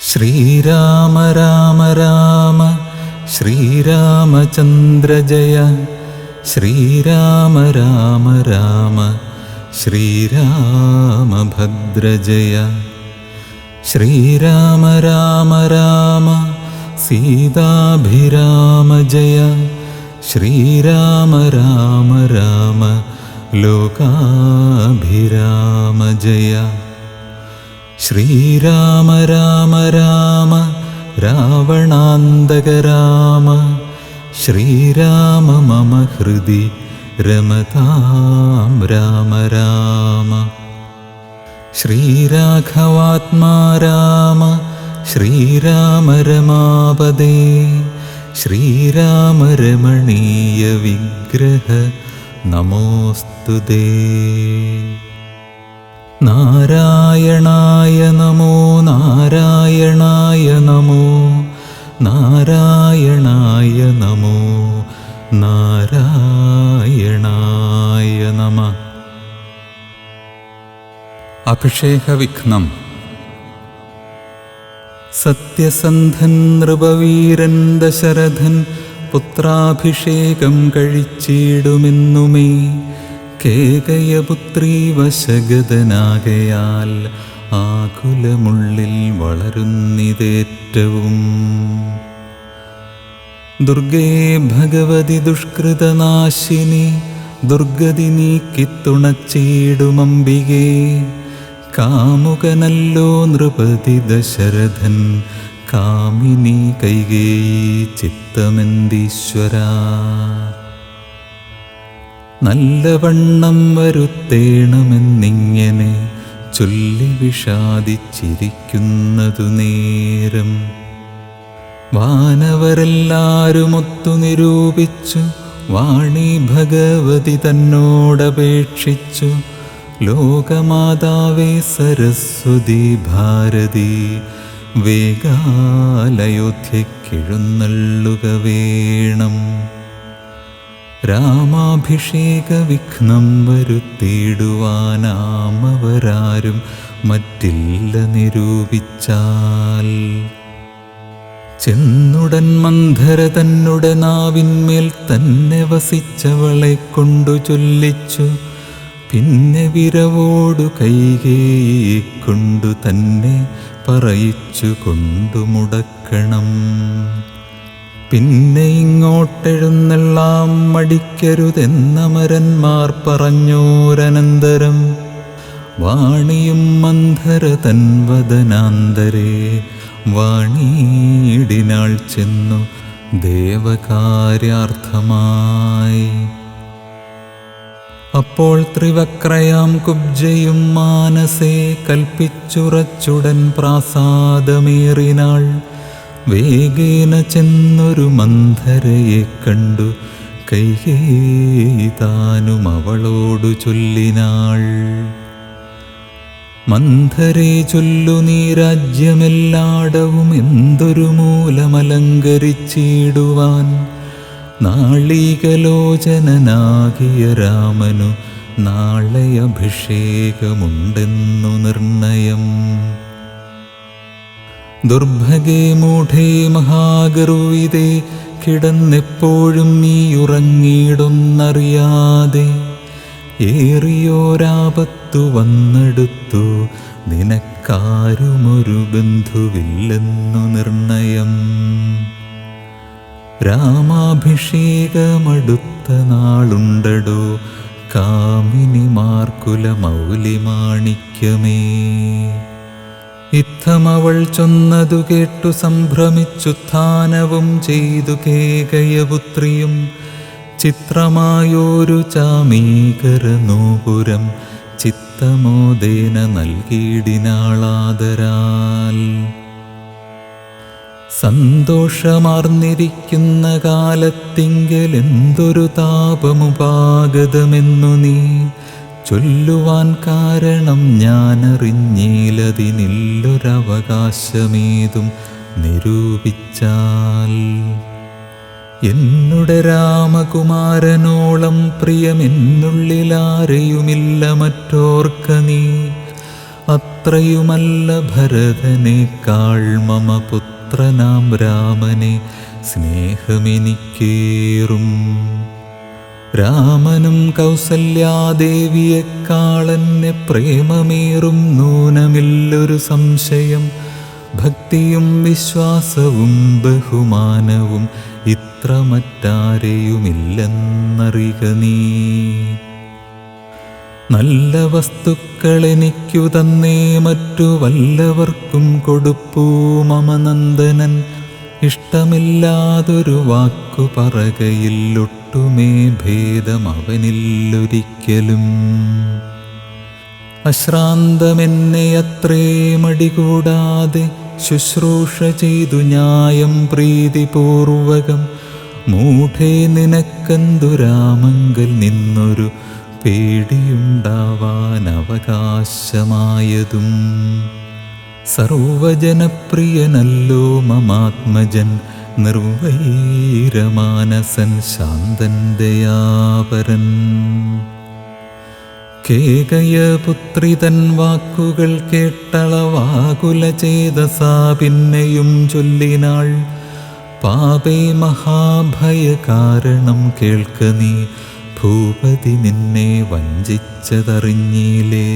ശ്രീരാമ രാമ രാമ ശ്രീരാമചന്ദ്ര ജയ. ശ്രീരാമ രാമ രാമ ശ്രീരാമഭദ്ര ജയ. ശ്രീരാമ രാമ രാമ സീതാഭിരാമ ജയ. ശ്രീരാമ രാമ രാമ ലോകാഭിരാമ ജയ. ശ്രീരാമ രാമ രാമ രാവണാന്തക രാമ. ശ്രീരാമ മമ ഹൃദി രമതാം രാമ രാമ. ശ്രീരാഘവാത്മാ രാമ ശ്രീരാമ രമാപദേ. ശ്രീരാമ രമണീയ വിഗ്രഹ നമോസ്തുതേ. നാരായണായ നമോ നാരായണായ നമോ നാരായണായ നമോ നാരായണായ നമഃ. അഭിഷേകവിഘ്നം. സത്യസന്ധൻ നൃപവീരൻ ദശരഥൻ പുത്രാഭിഷേകം കഴിച്ചിടുമെന്നുമേ. കേകയപുത്രീ വശഗതനാകയാൽ ആകുലമുള്ളിൽ വളരുന്നിതേറ്റവും. ദുർഗേ ഭഗവതി ദുഷ്കൃതനാശിനി ദുർഗതി നീക്കിത്തുണച്ചിടുമംബികേ. കാമുകനല്ലോ നൃപതി ദശരഥൻ കാമിനി കൈകേയി ചിത്തമെന്തീശ്വരാ. നല്ലവണ്ണം വരുത്തേണമെന്നിങ്ങനെ ചൊല്ലി വിഷാദിച്ചിരിക്കുന്നതു നേരം. വാനവരെല്ലാരുമൊത്തു നിരൂപിച്ചു വാണി ഭഗവതി തന്നോടപേക്ഷിച്ചു. ലോകമാതാവേ സരസ്വതി ഭാരതി വേഗാലയോധ്യക്കെഴുന്നള്ളുക വേണം. രാമാഭിഷേക വിഘ്നം വരുത്തിയിടുവാനാമവരാരും മറ്റില്ല നിരൂപിച്ചാൽ. ചെന്നുടൻ മന്ധര തന്നുടെ നാവിന്മേൽ തന്നെ വസിച്ചവളെ കൊണ്ടു ചൊല്ലിച്ചു. പിന്നെ വിരവോടു കൈകേയിയെ കൊണ്ടു തന്നെ പറയിച്ചു കൊണ്ടു മുടക്കണം. പിന്നെ ഇങ്ങോട്ടെഴുന്നള്ളാം മടിക്കരുതെന്നമരന്മാർ പറഞ്ഞോരനന്തരം. വാണിയും മന്ധര തൻ വദനാന്തരേ വാണിയിടിനാൾ ചെന്നു ദേവകാര്യാർത്ഥമായി. അപ്പോൾ ത്രിവക്രയാം കുബ്ജയും മാനസേ കൽപ്പിച്ചുറച്ചുടൻ പ്രാസാദമേറിനാൾ. വേഗേന ചെന്നൊരു മന്ധരയെ കണ്ടു കൈകേയി താനും അവളോടു ചൊല്ലിനാൾ. മന്ധരേ ചൊല്ലു നീ രാജ്യമെല്ലാടവും എന്തൊരു മൂലമലങ്കരിച്ചിടുവാൻ. നാളീകലോചനനാകിയ രാമനു നാളെ അഭിഷേകമുണ്ടെന്നു നിർണയം. ദുർഭഗേ മൂഢേ മഹാഗർവിതേ കിടന്നെപ്പോഴും നീ ഉറങ്ങിയിടുന്നറിയാതെ. ഏറിയോരാപത്തു വന്നെടുത്തു നിനക്കാരുമൊരു ബന്ധുവില്ലെന്നു നിർണയം. രാമാഭിഷേകമടുത്ത നാളുണ്ടടോ കാമിനിമാർക്കുല മൗലിമാണിക്യമേ. ഇത്തമവൾ ചൊന്നതു കേട്ടു സംഭ്രമിച്ചുത്ഥാനവും ചെയ്തു കേകയപുത്രിയും. ചിത്രമായോരു ചാമീകരനൂപുരം ചിത്തമോദേന നൽകിയിടിനാളാദരാൽ. സന്തോഷമാർന്നിരിക്കുന്ന കാലത്തിങ്കലെന്തൊരു താപമുപാഗതമെന്നു നീ ചൊല്ലുവാൻ കാരണം ഞാനറിഞ്ഞീലതിനില്ലൊരവകാശമേതും നിരൂപിച്ചാൽ. എന്നുടെ രാമകുമാരനോളം പ്രിയമെന്നുള്ളിലാരെയുമില്ല മറ്റോർക്ക നീ. അത്രയുമല്ല ഭരതനേക്കാൾ മമ പുത്രനാം രാമനെ സ്നേഹമെനിക്കേറും. രാമനും കൗസല്യാദേവിയെക്കാളെന്നെ പ്രേമമേറും നൂനമില്ലൊരു സംശയം. ഭക്തിയും വിശ്വാസവും ബഹുമാനവും ഇത്ര മറ്റാരെയുമില്ലെന്നറിക നീ. നല്ല വസ്തുക്കളെനിക്കു തന്നേ മറ്റു വല്ലവർക്കും കൊടുപ്പൂ മമ നന്ദനൻ. ഇഷ്ടമില്ലാതൊരു വാക്കു പറകയില്ലൊട്ടുമേ ഭേദം അവനില്ലൊരിക്കലും. അശ്രാന്തമെന്നെ അത്രേ മടികൂടാതെ ശുശ്രൂഷ ചെയ്തു ന്യായം പ്രീതിപൂർവകം. മൂഢേ നിനക്കെന്തു രാമങ്കൽ നിന്നൊരു പേടിയുണ്ടാവാൻ അവകാശമായതും. സർവജനപ്രിയനല്ലോ മമാത്മജൻ, നിർവൈരമാനസൻ, ശാന്തൻ, ദയാപരൻ. കേകയപുത്രിതൻ വാക്കുകൾ കേട്ടളവാകുല ചേതസാ പിന്നെയും ചൊല്ലിനാൾ. പാപേ മഹാഭയ കാരണം കേൾക്ക നീ, ഭൂപതി നിന്നെ വഞ്ചിച്ചതറിഞ്ഞിലേ.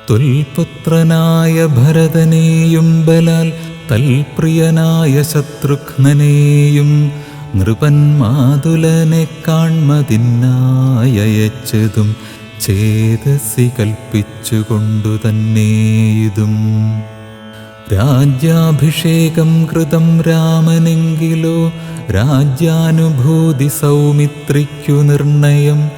തൊൽപുത്രനായ ഭരതനെയും ബലാൽ തൽപ്രിയനായ ശത്രുഘ്നനെയും നൃപൻ മാതുലനെ കാൺമതിനായച്ചതും ചേതസി കൽപ്പിച്ചുകൊണ്ടു തന്നെയിതും. രാജ്യാഭിഷേകം കൃതം രാമനെങ്കിലോ രാജ്യാനുഭൂതി സൗമിത്രിക്കു നിർണയം.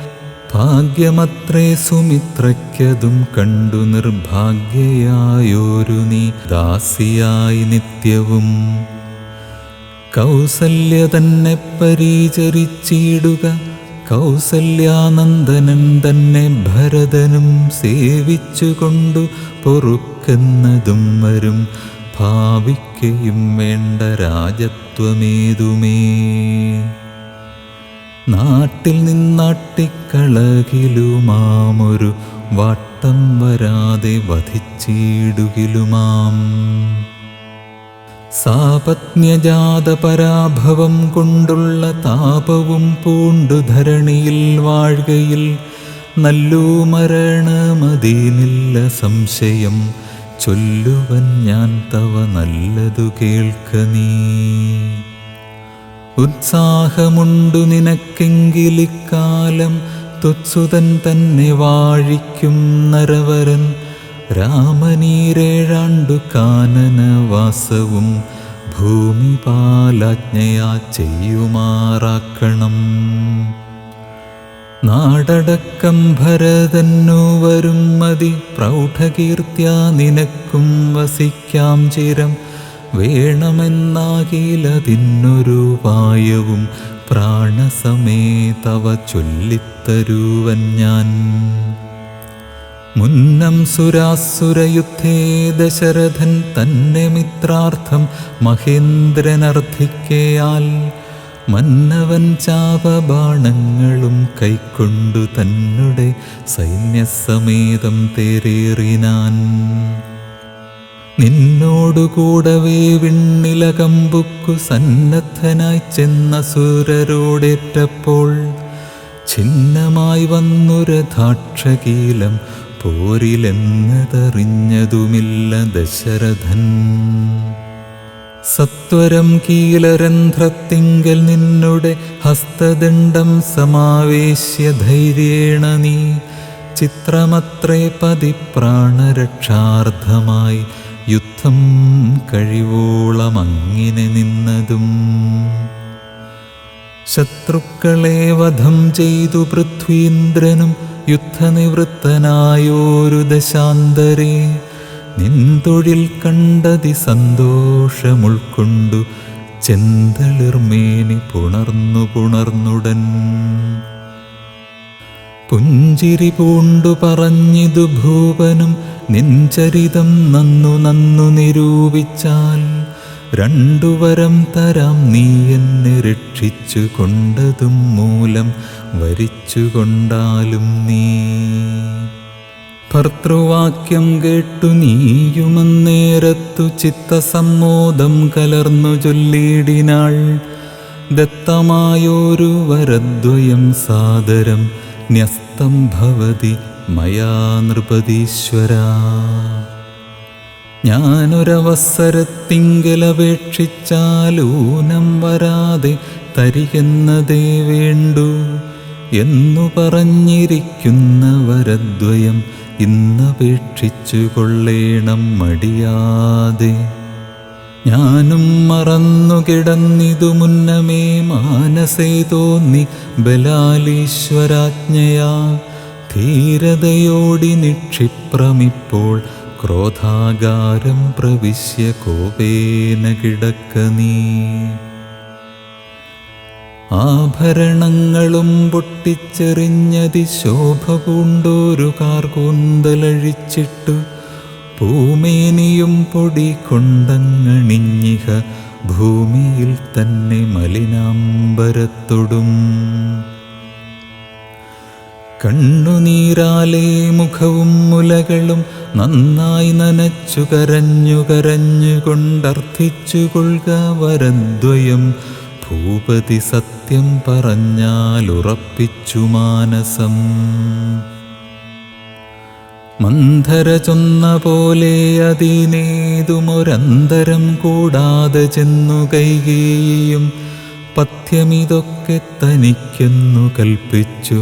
ഭാഗ്യമത്രേ സുമിത്രയ്ക്കതും കണ്ടു നിർഭാഗ്യയായോരു നീ ദാസിയായി നിത്യവും. കൗസല്യ തന്നെ പരിചരിച്ചിടുക, കൗസല്യാനന്ദനൻ തന്നെ ഭരതനും സേവിച്ചുകൊണ്ടു പൊറുക്കുന്നതും വരും. ഭാവിക്കയും വേണ്ട രാജത്വമേതുമേ. നാട്ടിൽ നിന്നാട്ടിക്കളകിലുമാമൊരു വാട്ടം വരാതെ വധിച്ചിടുകിലുമാം. സാപത്ന്യജാത പരാഭവം കൊണ്ടുള്ള താപവും പൂണ്ടു ധരണിയിൽ വാഴ്കയിൽ നല്ലൂ മരണമതീനില്ല സംശയം. ചൊല്ലുവൻ ഞാൻ തവ നല്ലതു കേൾക്ക നീ. ഉത്സാഹമുണ്ടു നിനക്കെങ്കിലിക്കാലം ത്വത്സുതൻ തന്നെ വാഴിക്കും നരവരൻ. രാമനീരേഴാണ്ടു കാനനവാസവും ഭൂമിപാലാജ്ഞയാ ചെയ്യുമാറാക്കണം. നാടടക്കം ഭരതന്നു വരും മതി, പ്രൗഢകീർത്തിയാ നിനക്കും വസിക്കാം ചിരം. വേണമെന്നാകിലതിന്നൊരു ഉപായവും പ്രാണസമേതവ ചൊല്ലിത്തരുവൻ ഞാൻ. മുന്നം സുരാസുരയുദ്ധേ ദശരഥൻ തന്നെ മിത്രാർത്ഥം മഹേന്ദ്രനർത്ഥിക്കയാൽ. മന്നവൻ ചാപബാണങ്ങളും കൈക്കൊണ്ടു തന്നെ സൈന്യസമേതം തേരേറിനാൻ. നിന്നോടുകൂടവേ വിണ്ണിലകമ്പുക്കു സന്നദ്ധനായി ചെന്ന സുരരോടേറ്റപ്പോൾ ഛിന്നമായി വന്നു രഥാക്ഷകീലം. പോരിലെന്നതറിഞ്ഞതുമില്ല ദശരഥൻ. സത്വരം കീലരന്ധ്രത്തിങ്കൽ നിന്നുടെ ഹസ്തദണ്ഡം സമാവേശ്യ ധൈര്യേണ നീ. ചിത്രമത്രേ പതിപ്രാണരക്ഷാർത്ഥമായി യുദ്ധം കഴിവോളമങ്ങിനെ നിന്നതും. ശത്രുക്കളെ വധം ചെയ്തു പൃഥ്വീന്ദ്രനും യുദ്ധനിവൃത്തനായോരു ദശാന്തരേ. നിൻതൊഴിൽ കണ്ടതി സന്തോഷമുൾക്കൊണ്ടു ചെന്തളിർമേനി പുണർന്നുടൻ. പുഞ്ചിരി പൂണ്ടു പറഞ്ഞിതു ഭൂപനും നിൻചരിതം നന്നു നിരൂപിച്ചാൽ. രണ്ടുവരം തരാം നീ എന്നെ രക്ഷിച്ചു കൊണ്ടതും മൂലം വരിച്ചുകൊണ്ടാലും നീ. ഭർതൃവാക്യം കേട്ടു നീയുമന്നേരത്തു ചിത്തസമ്മോദം കലർന്നു ചൊല്ലിയിടിനാൾ. ദത്തമായോരു വരദ്വയം സാദരം ന്യസ്തം ഭവതി മയാ നൃപതീശ്വരാ. ഞാനൊരവസരത്തിങ്കലപേക്ഷിച്ചാലൂനം വരാതെ തരികെന്നതേ വേണ്ടു എന്നു പറഞ്ഞിരിക്കുന്ന വരദ്വയം ഇന്നപേക്ഷിച്ചു കൊള്ളേണം മടിയാതെ. ഞാനും മറന്നു കിടന്നിതു മുന്നമേ മാനസേ തോന്നി ബലാലീശ്വരാജ്ഞയാ. ധീരതയോടി നിക്ഷിപ്രമിപ്പോൾ ക്രോധാകാരം പ്രവിശ്യ കോപേന കിടക്ക നീ. ആഭരണങ്ങളും പൊട്ടിച്ചെറിഞ്ഞതിശോഭ പൂണ്ടോരു കാർകൂന്തലഴിച്ചിട്ടു പൂമേനിയും പൊടി കൊണ്ടങ്ങണിഞ്ഞിഹ ഭൂമിയിൽ തന്നെ മലിനാംബരത്തൊടും. കണ്ണുനീരാലേ മുഖവും മുലകളും നന്നായി നനച്ചു കരഞ്ഞു കരഞ്ഞുകൊണ്ടർത്ഥിച്ചു കൊള്ളുക വരദ്വയം. ഭൂപതി സത്യം പറഞ്ഞാലുറപ്പിച്ചു മാനസം. മന്ധര ചൊന്ന പോലെ അതിനേതുമൊരന്തരം കൂടാതെ ചെന്നു കൈകേയിയും പഥ്യമിതൊക്കെ തനിക്കെന്നു കൽപ്പിച്ചു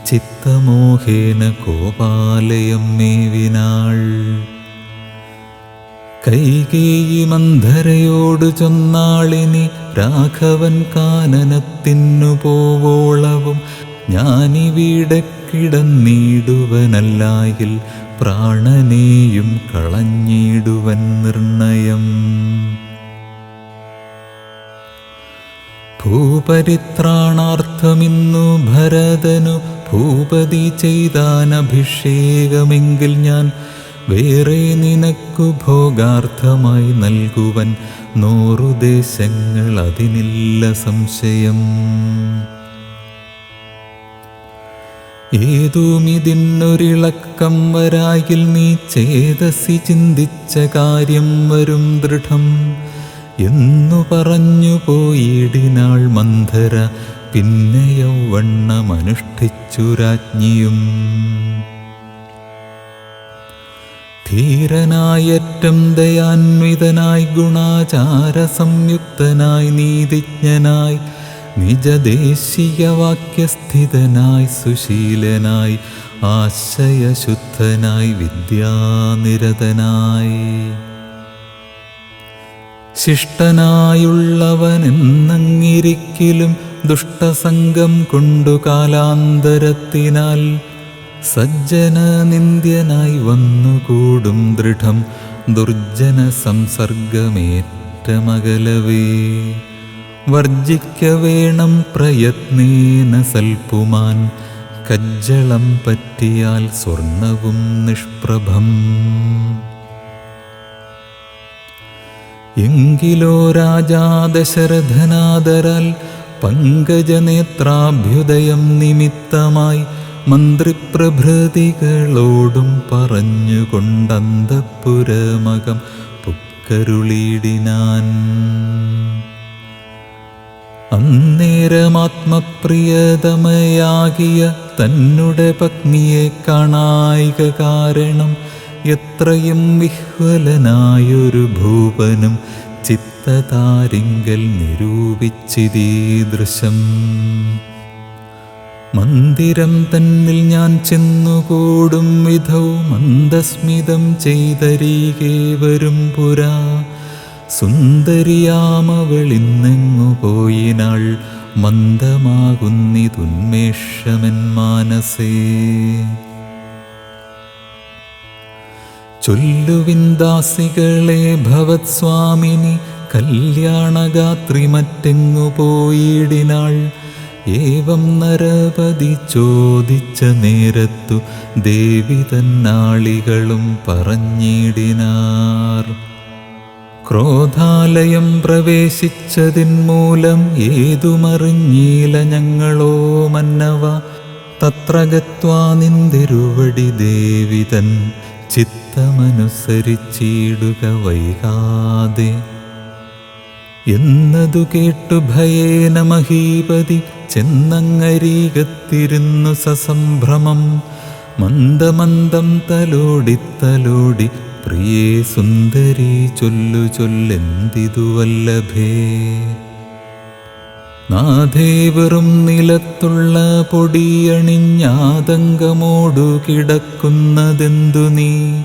ചിത്തമോഹേന കോപാലയം മേവിനാൾ. കൈകേയി മന്ധരയോടു ചൊന്നാളിനി രാഘവൻ കാനനത്തിന്നു പോവോളവും ഞാനിവിടെ കിടന്നിടുവനല്ലായിൽ പ്രാണനെയും കളഞ്ഞിടുവൻ നിർണയം. ഭൂപരിത്രാണാർത്ഥമിന്നു ഭരതനു ഭൂപതി ചെയ്താനഭിഷേകമെങ്കിൽ ഞാൻ വേറെ നിനക്കു ഭോഗാർത്ഥമായി നൽകുവൻ 100 ദേശങ്ങൾ, അതിനില്ല സംശയം. ഏതുമിതിന്നൊരിളക്കം വരായിൽ നീ ചേതസി ചിന്തിച്ച കാര്യം വരും ദൃഢം എന്നു പറഞ്ഞു പോയിടിനാൾ മന്ധര. പിന്നെ യൗവണ്ണമനുഷ്ഠിച്ചു രാജ്ഞിയും. ധീരനായറ്റം ദയാന്വിതനായി ഗുണാചാര സംയുക്തനായി നീതിജ്ഞനായി നിജദേശീയവാക്യസ്ഥിതനായി സുശീലനായി ആശയശുദ്ധനായി വിദ്യാനിരതനായി ശിഷ്ടനായുള്ളവനെന്നങ്ങിരിക്കിലും ദുഷ്ടസംഗം കൊണ്ടു കാലാന്തരത്തിനാൽ സജ്ജന നിന്ദ്യനായി വന്നുകൂടും ദൃഢം ദുർജന സംസർഗമേറ്റമകലവേ. വർജിക്ക വേണം പ്രയത്നേന സൽപുമാൻ, കജ്ജളം പറ്റിയാൽ സ്വർണവും നിഷ്പ്രഭം. എങ്കിലോ രാജാ ദശരഥനാദരാൽ പങ്കജനേത്രാഭ്യുദയം നിമിത്തമായി മന്ത്രിപ്രഭൃതികളോടും പറഞ്ഞുകൊണ്ടന്തഃപുരമകം പുക്കരുളിയിടിനാൻ. അന്നേരമാത്മപ്രിയതമയാകിയ തന്നുടെ പത്നിയെ കാണായിക കാരണം എത്രയും വിഹ്വലനായൊരു ഭൂപനും ചിത്തതാരിങ്കൽ നിരൂപിച്ചിതീദൃശം. മന്ദിരം തന്നിൽ ഞാൻ ചെന്നുകൂടും വിധൗ മന്ദസ്മിതം ചെയ്തരീകേ വരും പുരാ. സുന്ദരിയാമവളിന്നെങ്ങു പോയിനാൾ മന്ദമാകുന്നിതുന്മേഷമെൻ മാനസേ. ചൊല്ലുവിൻ ദാസികളെ ഭവത്സ്വാമിനി കല്യാണഗാത്രി മറ്റെങ്ങു പോയിടിനാൾ. ഏവം നരപതി ചോദിച്ച നേരത്തു ദേവി തന്നാളികളും പറഞ്ഞിടിനാർ. ക്രോധാലയം പ്രവേശിച്ചതിൻ മൂലം ഏതുമറിഞ്ഞീല ഞങ്ങളോ മന്നവ. തത്ര ഗത്വാ നിന്തിരുവടി ദേവിതൻ ചിത്തമനുസരിച്ചിടുക വൈകാതെ. എന്നതു കേട്ടു ഭയേന മഹീപതി ചെന്നങ്ങരീകത്തിരുന്നു സസംഭ്രമം. മന്ദമന്ദം തലോടി പ്രിയേ സുന്ദരി ചൊല്ലു ചൊല്ലെന്തിതു വല്ലഭേ. നാഥേ വെറും നിലത്തുള്ള പൊടിയണിഞ്ഞാതങ്കമോടു കിടക്കുന്നതെന്തു നീ.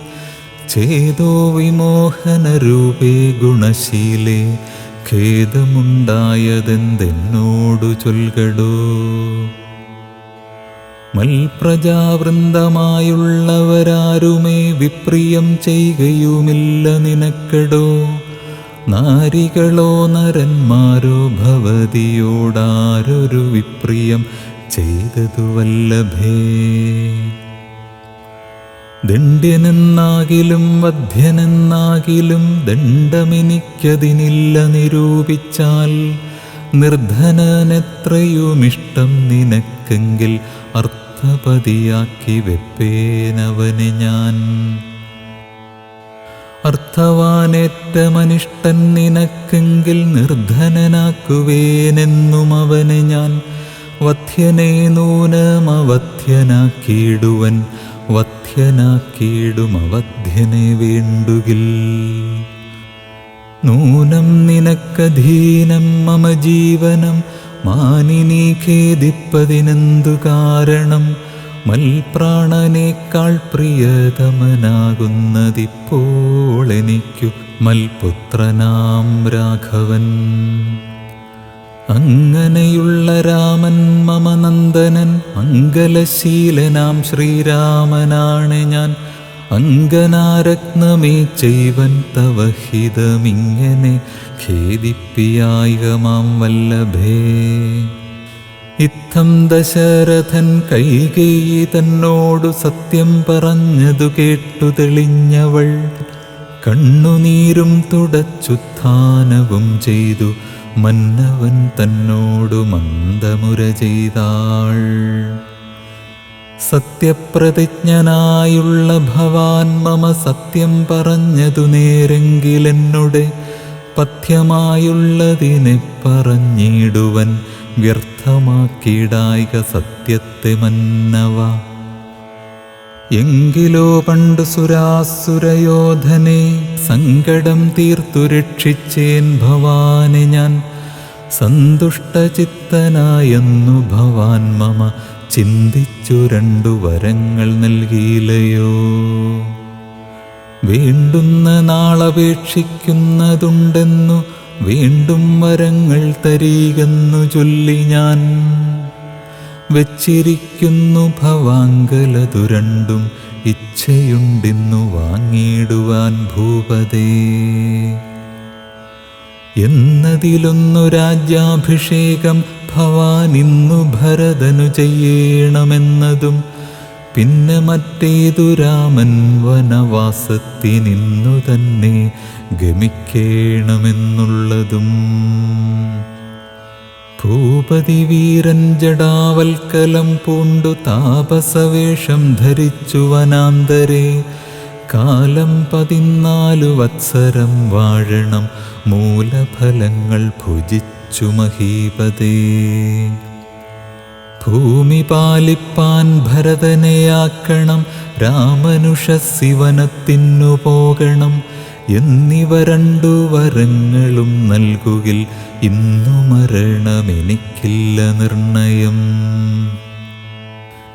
ചേതോ വിമോഹനരൂപേ ഗുണശീലേ ഖേദമുണ്ടായതെന്തെന്നോടു ചൊൽകടോ. മൽപ്രജാവൃന്ദമായുള്ളവരാരുമേ വിപ്രിയം ചെയ്യുകയുമില്ല നിനക്കടോ. നാരികളോ നരന്മാരോ ഭവതിയോടാരൊരു വിപ്രിയം ചെയ്തതു വല്ലഭേ. ദണ്ഡ്യനെന്നാകിലും വധ്യനെന്നാകിലും ദണ്ഡമെനിക്കതിനില്ല നിരൂപിച്ചാൽ. നിർധനനെത്രയുമിഷ്ടം നിനക്കെങ്കിൽ അർത്ഥപതിയാക്കി വെപ്പേനവനെ ഞാൻ. അർത്ഥവാനേറ്റമനിഷ്ടൻ നിനക്കെങ്കിൽ നിർധനനാക്കുവേനെന്നും അവനെ ഞാൻ. വധ്യനെ നൂനമവധ്യനാക്കിയിടുവൻ വധ്യനാക്കിയിടുമവധ്യനെ വേണ്ടുകിൽ. നൂനം നിനക്കധീനം മമ ജീവനം മാനിനീ ഖേദിപ്പതിനെന്തു കാരണം. മൽപ്രാണനേക്കാൾ പ്രിയതമനാകുന്നതിപ്പോളെനിക്കു മൽപുത്രനാം രാഘവൻ. അങ്ങനെയുള്ള രാമൻ മമ നന്ദനൻ മംഗലശീലനാം ശ്രീരാമനാണ് ഞാൻ. അങ്കനാരത്നമേ ചെയ്വൻ തവ ഹിതമിങ്ങനെ ഖേദിപ്പിയായിക മാം വല്ലഭേ. ഇത്തം ദശരഥൻ കൈകേയി തന്നോടു സത്യം പറഞ്ഞതു കേട്ടു തെളിഞ്ഞവൾ. കണ്ണുനീരും തുടച്ചുത്ഥാനവും ചെയ്തു മന്നവൻ തന്നോടു മന്ദമുര ചെയ്താൾ. സത്യപ്രതിജ്ഞനായുള്ള ഭവാൻ മമ സത്യം പറഞ്ഞതു നേരെങ്കിലെന്നുടെ പഥ്യമായുള്ളതിനെ പറഞ്ഞിടുവൻ വ്യർത്ഥമാക്കിയിടായിക സത്യത്തെ മന്നവ. എങ്കിലോ പണ്ടു സുരാസുരയോധനെ സങ്കടം തീർത്തു രക്ഷിച്ചേൻ ഭവാനെ ഞാൻ. സന്തുഷ്ടചിത്തനായെന്നു ഭവാൻ മമ ചിന്തിച്ചു രണ്ടു വരങ്ങൾ നൽകിയില്ലയോ. വേണ്ടുന്ന നാളപേക്ഷിക്കുന്നതുണ്ടെന്നു വീണ്ടും വരങ്ങൾ തരീകെന്നു ചൊല്ലി ഞാൻ. വെച്ചിരിക്കുന്നു ഭവാങ്കലതു രണ്ടും ഇച്ഛയുണ്ടിന്നു വാങ്ങിയിടുവാൻ ഭൂപതേ. എന്നതിലൊന്നു രാജ്യാഭിഷേകം ഭവാനിന്നു ഭരതനു ചെയ്യണമെന്നതും. പിന്നെ മറ്റേതു രാമൻ വനവാസത്തിനിന്നു തന്നെ ഗമിക്കേണമെന്നുള്ളതും. ഭൂപതി വീരൻ ജടാവൽക്കലം പൂണ്ടു താപസവേഷം ധരിച്ചു വനാന്തരെ. കാലം 14 വത്സരം വാഴണം മൂലഫലങ്ങൾ ഭുജിച്ചു മഹീപതേ. ഭൂമി പാലിപ്പാൻ ഭരതനെയാക്കണം രാമനുഷസ്സിവനത്തിന്നു പോകണം. എന്നിവ രണ്ടു വരങ്ങളും നൽകുകിൽ ഇന്നു മരണമെനിക്കില്ല നിർണയം.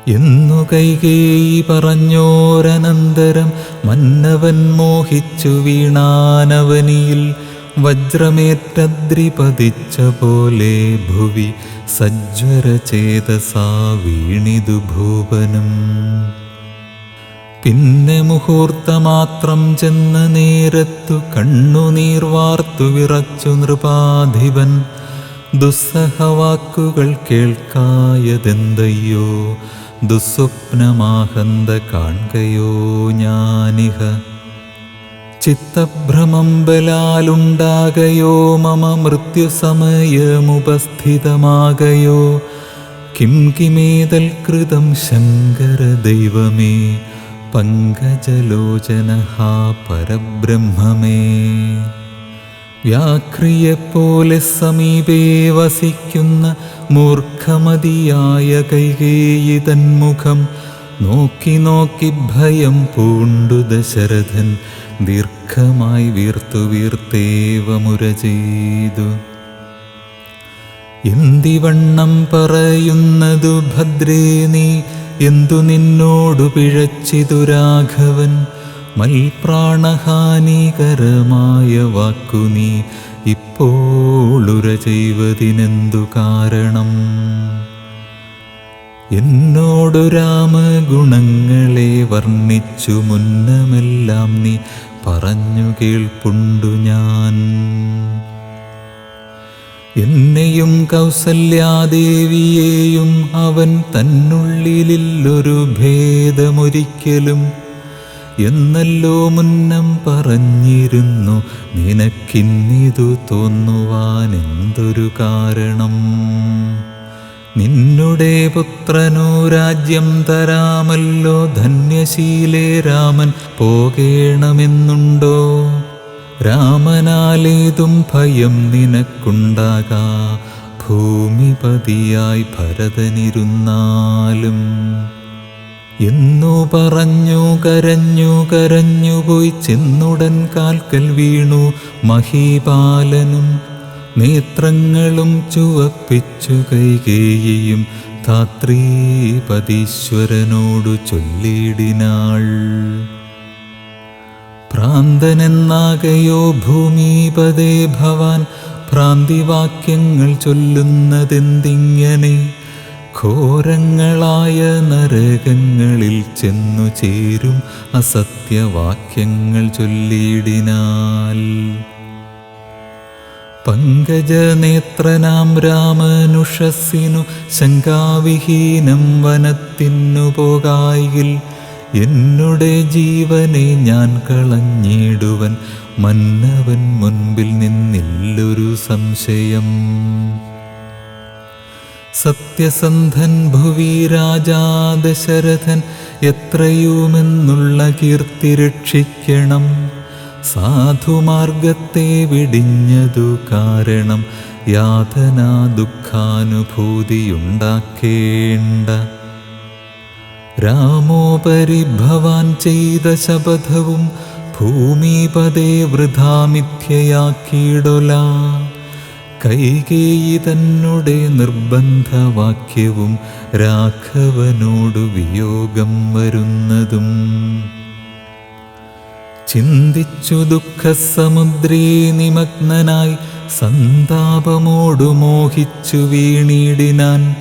എന്നു കൈകേയി പറഞ്ഞോരനന്തരം മന്നവൻ മോഹിച്ചു വീണാനവനിയിൽ. വജ്രമേറ്റദ്രി പതിച്ച പോലെ ഭുവി സജ്വരചേതസാ വീണിതു ഭൂപനും. പിന്നെ മുഹൂർത്തമാത്രം ചെന്ന നേരത്തു കണ്ണുനീർ വാർത്തു വിറച്ചു നൃപാധിപൻ. ദുസ്സഹവാക്കുകൾ കേൾക്കായതെന്തയ്യോ ദുസ്വപ്നമാഹന്ത കാൺകയോ ഞാനിഹ. ചിത്തഭ്രമം ബലാലുണ്ടാകയോ മമ മൃത്യുസമയമുപസ്ഥിതമാകയോ. കിം കിമേതൽ കൃതം ശങ്കര ദൈവമേ പങ്കജലോചന ഹാ പരബ്രഹ്മമേ. വ്യാഘ്രിയെപ്പോലെ സമീപേ വസിക്കുന്ന മൂർഖമതിയായ കൈകേയി തന്മുഖം നോക്കി നോക്കി ഭയം പൂണ്ടു ദശരഥൻ ദീർഘമായി വീർത്തു വീർത്തേവമുര ചെയ്തു. എന്തിവണ്ണം പറയുന്നതു ഭദ്രേ നീ, എന്തു നിന്നോടു പിഴച്ചിതു രാഘവൻ? മൽപ്രാണഹാനികരമായ വാക്കു നീ ഇപ്പോളുര ചെയ്വതിനെന്തു കാരണം? എന്നോടു രാമഗുണങ്ങളെ വർണ്ണിച്ചു മുന്നമെല്ലാം നീ പറഞ്ഞു കേൾപ്പുണ്ടു ഞാൻ. എന്നെയും കൗസല്യാദേവിയെയും അവൻ തന്നുള്ളിലൊരു ഭേദമൊരിക്കലും എന്നല്ലോ മുന്നം പറഞ്ഞിരുന്നു. നിനക്കിന്നിതു തോന്നുവാൻ എന്തൊരു കാരണം? നിന്നുടെ പുത്രനു രാജ്യം തരാമല്ലോ, ധന്യശീലേ രാമൻ പോകേണമെന്നുണ്ടോ? രാമനാലേതും ഭയം നിനക്കുണ്ടാകാ, ഭൂമിപതിയായി ഭരതനിരുന്നാലും. എന്നു പറഞ്ഞു കരഞ്ഞു പോയി ചെന്നുടൻ കാൽക്കൽ വീണു മഹീപാലനും. നേത്രങ്ങളും ചുവപ്പിച്ചു കൈകേയിയും ധാത്രീപതീശ്വരനോടു ചൊല്ലിടിനാൾ. ഭ്രാന്തനെന്നാകയോ ഭൂമിപതേ ഭവാൻ, ഭ്രാന്തിവാക്യങ്ങൾ ചൊല്ലുന്നതെന്തിങ്ങനെ? ഘോരങ്ങളായ നരകങ്ങളിൽ ചെന്നു ചേരും അസത്യവാക്യങ്ങൾ ചൊല്ലിടിനാൽ. പങ്കജനേത്രനാം രാമനുഷസ്സിനു ശങ്കാവിഹീനം വനത്തിനു പോകായിൽ, എന്നുടെ ജീവനെ ഞാൻ കളഞ്ഞിടുവൻ മന്നവൻ മുൻപിൽ നിന്നില്ലൊരു സംശയം. സത്യസന്ധൻ ഭുവി രാജാ ദശരഥൻ എത്രയുമെന്നുള്ള കീർത്തി രക്ഷിക്കണം. സാധുമാർഗത്തെ വെടിഞ്ഞതു കാരണം യാതനാ ദുഃഖാനുഭൂതിയുണ്ടാക്കേണ്ട. രാമോപരി ഭവാൻ ചെയ്ത ശപഥവും ഭൂമിപതേ വൃഥാ മിഥ്യയാക്കിയിടൊല. കൈകേയി തന്നുടെ നിർബന്ധവാക്യവും രാഘവനോടു വിയോഗം വരുന്നതും. ചിന്തിച്ചു ദുഃഖസമുദ്രേ നിമഗ്നനായി സന്താപമോടു മോഹിച്ചു വീണിടിനാൻ.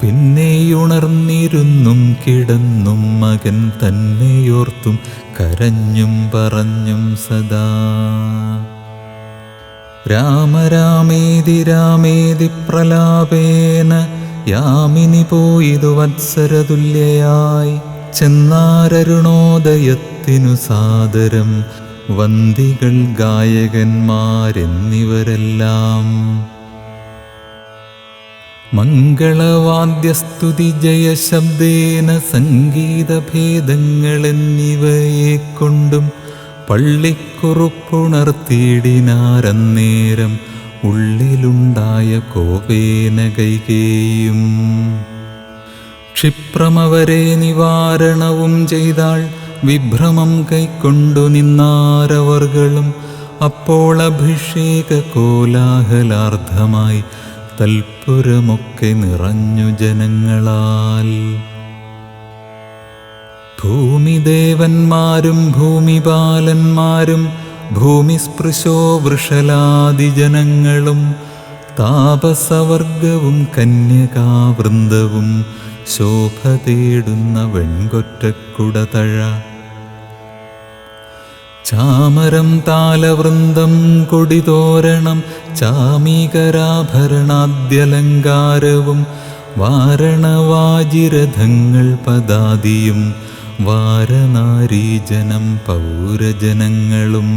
പിന്നെയുണർന്നിരുന്നും കിടന്നും മകൻ തന്നെയോർത്തും കരഞ്ഞും പറഞ്ഞും സദാ. രാമ രാമേതി രാമേതി പ്രലാപേന യാമിനി പോയിതു വത്സരതുല്യയായി. ചെന്നാരരുണോദയത്തിനു സാദരം വന്ദികൾ ഗായകന്മാരെന്നിവരെല്ലാം. മംഗളവാദ്യസ്തുതി ജയശബ്ദേന സംഗീതഭേദങ്ങളെന്നിവയെ കൊണ്ടും പള്ളിക്കുറുപ്പുണർത്തിയിടിനാരന്നേരം ഉള്ളിലുണ്ടായ കോപേന കൈകേയും. ക്ഷിപ്രമവരെ നിവാരണവും ചെയ്താൾ, വിഭ്രമം കൈക്കൊണ്ടു നിന്നാരവർകളും. അപ്പോൾ അഭിഷേക കോലാഹലാർദ്ധമായി തൽപുരമൊക്കെ നിറഞ്ഞു ജനങ്ങളാൽ. ഭൂമിദേവന്മാരും ഭൂമിപാലന്മാരും ഭൂമിസ്പൃശോ വൃഷലാദിജനങ്ങളും താപസവർഗവും കന്യകാവൃന്ദവും ശോഭ തേടുന്ന വെൺകൊറ്റക്കുടതഴ. ചാമരം താലവൃന്ദം കൊടിതോരണം ചാമീകരാഭരണാദ്യലങ്കാരവും വാരണവാജിരഥങ്ങൾ പദാദിയും വാരനാരീജനം പൗരജനങ്ങളും.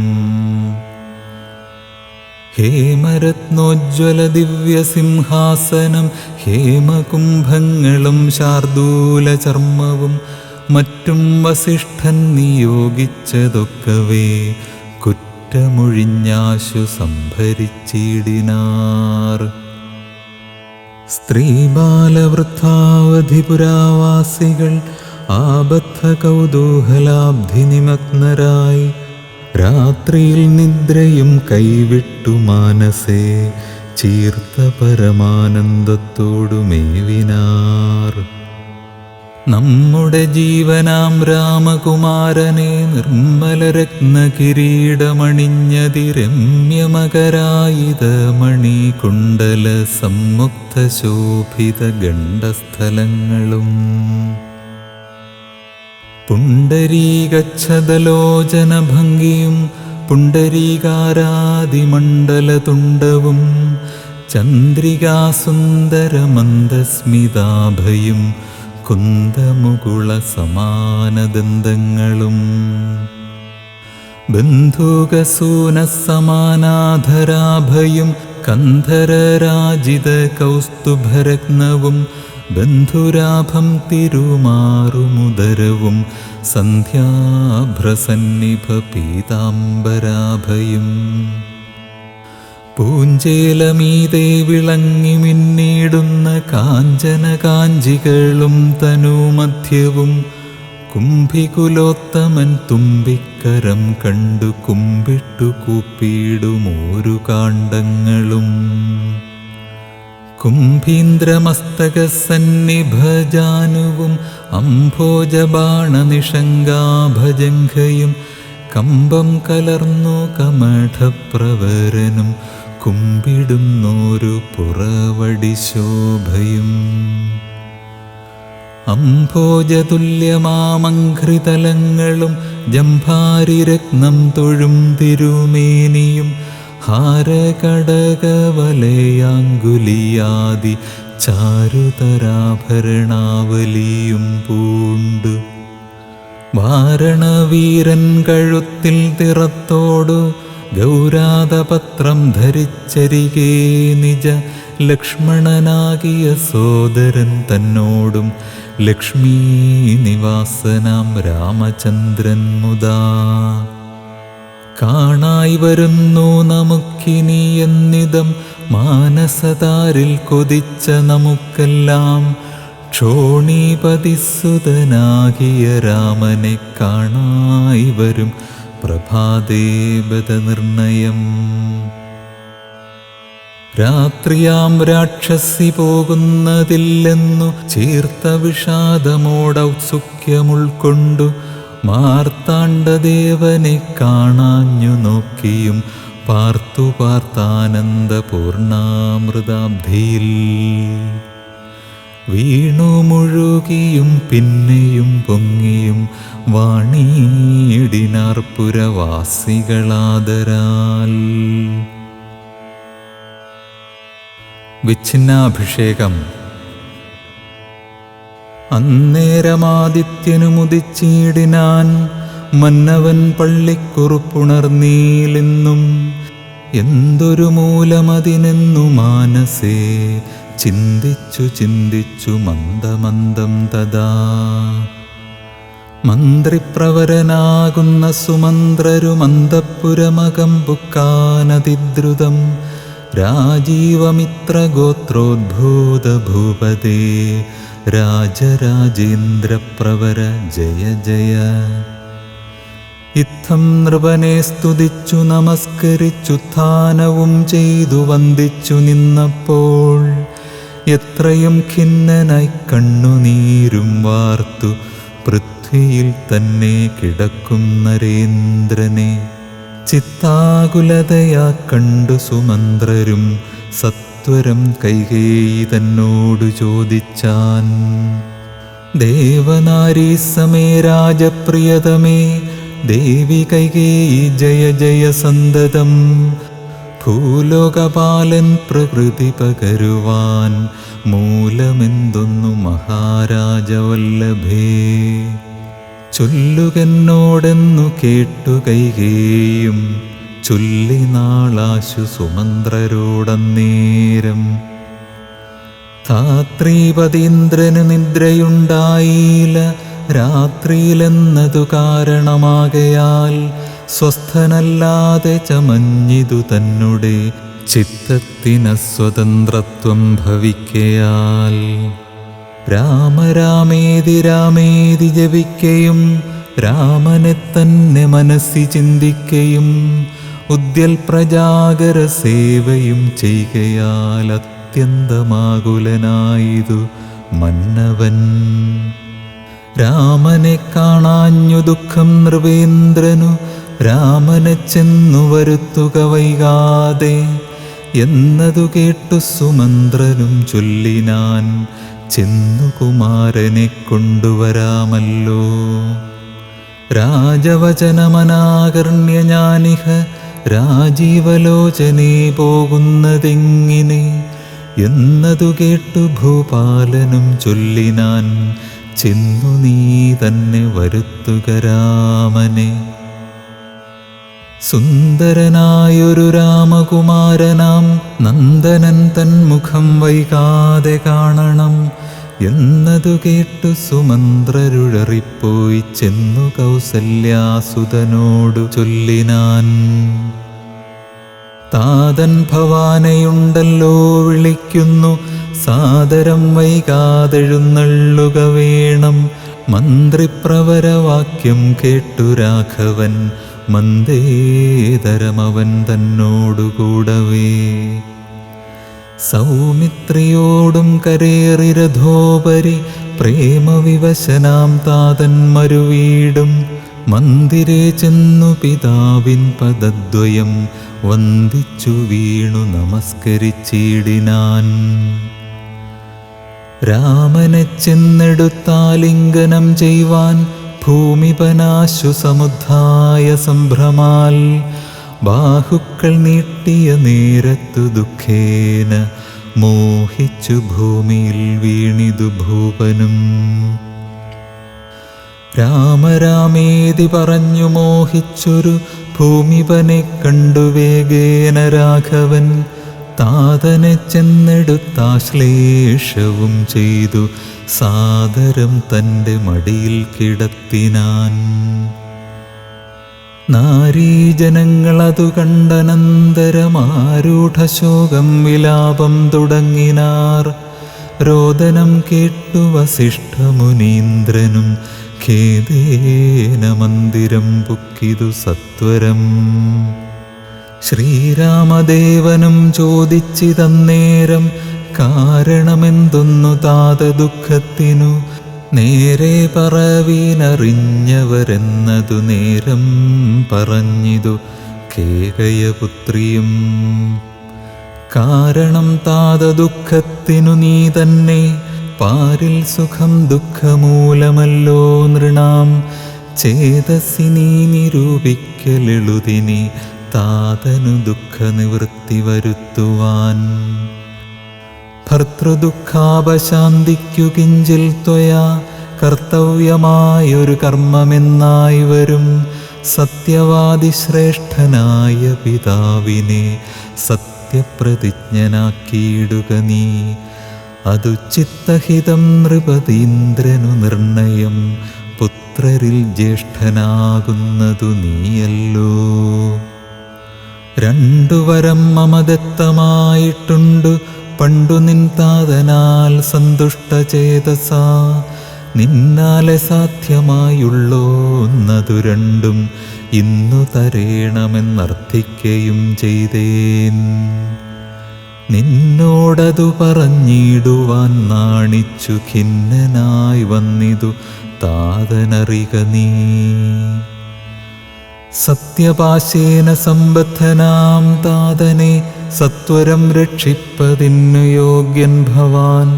ഹേമരത്നോജ്വല ദിവ്യസിംഹാസനം, ഹേമകുംഭങ്ങളും ശാർദൂല ചർമ്മവും മറ്റും വസിഷ്ഠൻ നിയോഗിച്ചതൊക്കവേ കുറ്റമൊഴിഞ്ഞാശു സംഭരിച്ചിടിനാർ. സ്ത്രീബാലവൃദ്ധാവധിപുരാവാസികൾ ആബദ്ധ കൗതൂഹലാബ്ധി നിമഗ്നരായി രാത്രിയിൽ നിദ്രയും കൈവിട്ടു മാനസേ ചീർത്ത പരമാനന്ദത്തോടു മേവിനാർ. നമ്മുടെ ജീവനാം രാമകുമാരനെ നിർമ്മലരത്ന കിരീടമണിഞ്ഞതിരമ്യമകരായുധമണി കുണ്ടല സമ്മുക്ത ശോഭിത ഗണ്ഡസ്ഥലങ്ങളും പുണ്ടരീകച്ഛദലോചനഭംഗിയും പുണ്ടരീകാരാദിമണ്ഡലതുണ്ടവും ചന്ദ്രികാസുന്ദരമന്ദസ്മിതാഭയും കുന്ദമുകുള സമാനദന്തങ്ങളും ബന്ധുകസൂനസമാനാധരാഭയും കന്ധരരാജിത കൗസ്തുഭരത്നവും ബന്ധുരാഭം തിരുമാറുമുദരവും സന്ധ്യാഭ്രസന്നിഭ പീതാംബരാഭയും പൂഞ്ചേലമീതേ വിളങ്ങി മിന്നിടുന്ന കാഞ്ചന കാഞ്ചികളും തനുമധ്യവും കുംഭികുലോത്തമൻ തുമ്പിക്കരം കണ്ടു കുമ്പിട്ടു കൂപ്പിടുമോരു കാണ്ഡങ്ങളും കുംഭീന്ദ്രമസ്തകസന്നിഭജാനുവും അംഭോജബാണനിഷങ്കാഭജംഘയും കമ്പം കലർന്നു കമഠപ്രവരനും കുമ്പിടുന്നോരു പുറവടി ശോഭയും അംഭോജതുല്യമാമഘ്രിതലങ്ങളും ജംഭാരിരത്നം തൊഴും തിരുമേനിയും ഹാരകടകവലയാങ്കുലിയാദി ചാരുതരാഭരണാവലിയും പൂണ്ടു വാരണവീരൻ കഴുത്തിൽ തിറത്തോടു ഗൗരാതപത്രം ധരിച്ചരികെ നിജ ലക്ഷ്മണനാകിയ സോദരൻ തന്നോടും ലക്ഷ്മീ നിവാസനാം രാമചന്ദ്രൻ മുദാ കാണായി വരുന്നു നമുക്കിനി എന്നിതം മാനസതാരിൽ കൊതിച്ച നമുക്കെല്ലാം ക്ഷോണീപതിസുതനാകിയ രാമനെ കാണായി വരും പ്രഭാദേവത നിർണയം. രാത്രിയാം രാക്ഷസി പോകുന്നതില്ലെന്നു ചീർത്ത വിഷാദമോടൗത്സുഖ്യമുൾക്കൊണ്ടു മാർത്താണ്ഡദേവനെ കാണാഞ്ഞു നോക്കിയും പാർത്തു പാർത്താനന്ദപൂർണാമൃതാബ്ധിയിൽ വീണു മുഴുകിയും പിന്നെയും പൊങ്ങിയും വാണിയിടിനാർ പുരവാസികളാദരാൽ. വിച്ഛിന്നാഭിഷേകം. അന്നേരമാദിത്യനുമുദിച്ചിടിനാൻ മന്നവൻ പള്ളിക്കുറുപ്പുണർന്നീലെന്നും എന്തൊരു മൂലമതിനെന്നു മാനസേ ചിന്തിച്ചു ചിന്തിച്ചു മന്ദമന്ദം തഥാ മന്ത്രിപ്രവരനാകുന്ന സുമന്ത്രരുമന്തഃപുരമകം പുക്കാനതിദ്രുതം രാജീവമിത്രഗോത്രോദ്ഭൂത ഭൂപതേ രാജരാജേന്ദ്രപ്രവര ജയ ജയ. ഇത്തം നൃപനെ സ്തുതിച്ചു നമസ്കരിച്ചുത്ഥാനവും ചെയ്തു വന്ദിച്ചു നിന്നപ്പോൾ എത്രയും ഖിന്നനായി കണ്ണുനീരും വാർത്തു പൃഥ്വിയിൽ തന്നെ കിടക്കും നരേന്ദ്രനെ ചിത്താകുലതയാ കണ്ടു സുമന്ത്രരും സത്വരം കൈകേയി തന്നോടു ചോദിച്ചാൻ. ദേവനാരീ സമേ രാജപ്രിയതമേ ദേവി കൈകേയി ജയ ജയ സന്തതം. ഭൂലോകപാലൻ പ്രകൃതി പകരുവാൻ മൂലമെന്തൊന്നു മഹാരാജവല്ലഭേ ചൊല്ലുകെന്നോടെന്നു കേട്ടു കൈകേയും ചൊല്ലിനാളാശു സുമന്ത്രരോടന്നേരം. ധാത്രീപതീന്ദ്രന് നിദ്രയുണ്ടായില്ല രാത്രിയിലെന്നതു കാരണമാകയാൽ, സ്വസ്ഥനല്ലാതെ ചമഞ്ഞിതു തന്നെ ചിത്തത്തിനസ്വതന്ത്രത്വം ഭവിക്കയാൽ. രാമരാമേതി രാമേതി ജപിക്കയും രാമനെ തന്നെ മനസ്സി ചിന്തിക്കയും ഉദ്യൽ പ്രജാഗര സേവയും ചെയ്കയാൽ അത്യന്തമാകുലനായിതു മന്നവൻ. രാമനെ കാണാഞ്ഞു ദുഃഖം നൃപേന്ദ്രനു രാമനെ ചെന്നു വരുത്തുക വൈകാതെ എന്നതു കേട്ടു സുമന്ത്രനും ചൊല്ലിനാൻ, ചെന്നു കുമാരനെ കൊണ്ടുവരാമല്ലോ. രാജവചനമനാകർണ്യ ഞാനിഹ രാജീവലോചനേ പോകുന്നതെങ്ങിനെ എന്നതു കേട്ടു ഭൂപാലനും ചൊല്ലിനാൻ, ചെന്നു നീ തന്നെ വരുത്തുക രാമനെ. സുന്ദരനായൊരു രാമകുമാരനാം നന്ദനൻ തന്മുഖം വൈകാതെ കാണണം എന്നതു കേട്ടു സുമന്ത്രരുഴറിപ്പോയി ചെന്നു കൗസല്യാസുതനോടു ചൊല്ലിനാൻ. താതൻ ഭവാനയുണ്ടല്ലോ വിളിക്കുന്നു, സാദരം വൈകാതെഴുന്നള്ളുക വേണം. മന്ത്രിപ്രവരവാക്യം കേട്ടു രാഘവൻ മന്ദേതരമവൻ തന്നോടുകൂടവേ. സൗമിത്രിയോടും കരേറി രഥോപരി പ്രേമവിവശനാം താതൻ മരുവീടും മന്ദിരേ ചെന്നു പിതാവിൻ പദദ്വയം വന്ദിച്ചു വീണു നമസ്കരിച്ചിടിനാൻ. രാമനെ ചെന്നെടുത്താലിംഗനം ചെയ്യുവാൻ ഭൂമിപനാശു സമുദ്ധായ സംഭ്രമാൽ, ബാഹുക്കൾ നീട്ടിയ നേരത്തു ദുഃഖേന മോഹിച്ചു ഭൂമിയിൽ വീണിതു ഭൂപനും. രാമരാമേതി പറഞ്ഞു മോഹിച്ചൊരു ഭൂമിപനെ കണ്ടു വേഗേന രാഘവൻ, താതനെ ചെന്നെടുത്താശ്ലേഷവും ചെയ്തു സാദരം തൻ്റെ മടിയിൽ കിടത്തിനാൻ. നാരീജനങ്ങളതു കണ്ടനന്തരമാരൂഢശോകം വിലാപം തുടങ്ങിനാർ. രോദനം കേട്ടു വസിഷ്ഠമുനീന്ദ്രനും ഖേദേന മന്ദിരം പുക്കിതു സത്വരം. ശ്രീരാമദേവനും ചോദിച്ചിതന്നേരം കാരണമെന്തൊന്നു താത ദുഃഖത്തിനു. നേരെ പറവീനറിഞ്ഞവരെന്നതു നേരം പറഞ്ഞിതു കേകയപുത്രിയും. കാരണം താത ദുഃഖത്തിനു നീ തന്നെ, പാരിൽ സുഖം ദുഃഖമൂലമല്ലോ നൃണാം. ചേതസി നീ നിരൂപിക്കലെളുതിനി താതനു ദുഃഖനിവൃത്തി വരുത്തുവാൻ. ഭർത്തൃദുഃഖാപശാന്തിക്കു കിഞ്ചിൽ ത്വയാ കർത്തവ്യമായൊരു കർമ്മമെന്നായി വരും. സത്യവാദി ശ്രേഷ്ഠനായ പിതാവിനെ സത്യപ്രതിജ്ഞനാക്കിയിടുക നീ. അതു ചിത്തഹിതം നൃപതീന്ദ്രനു നിർണയം, പുത്രരിൽ ജ്യേഷ്ഠനാകുന്നതു നീയല്ലോ. രണ്ടു വരം മമദത്തമായിട്ടുണ്ടു പണ്ടു നിൻ താതനാൽ സന്തുഷ്ടചേതസാ. നിന്നാലെ സാധ്യമായുള്ളോന്നതു രണ്ടും ഇന്നു തരേണമെന്നർത്ഥിക്കയും ചെയ്തേൻ. നിന്നോടതു പറഞ്ഞിടുവാൻ നാണിച്ചു ഖിന്നനായി വന്നിതു താതനറിക നീ. സത്യപാശേന സംബദ്ധനാം താതനെ സത്വരം രക്ഷിപ്പതിന്നു യോഗ്യൻ ഭവാൻ.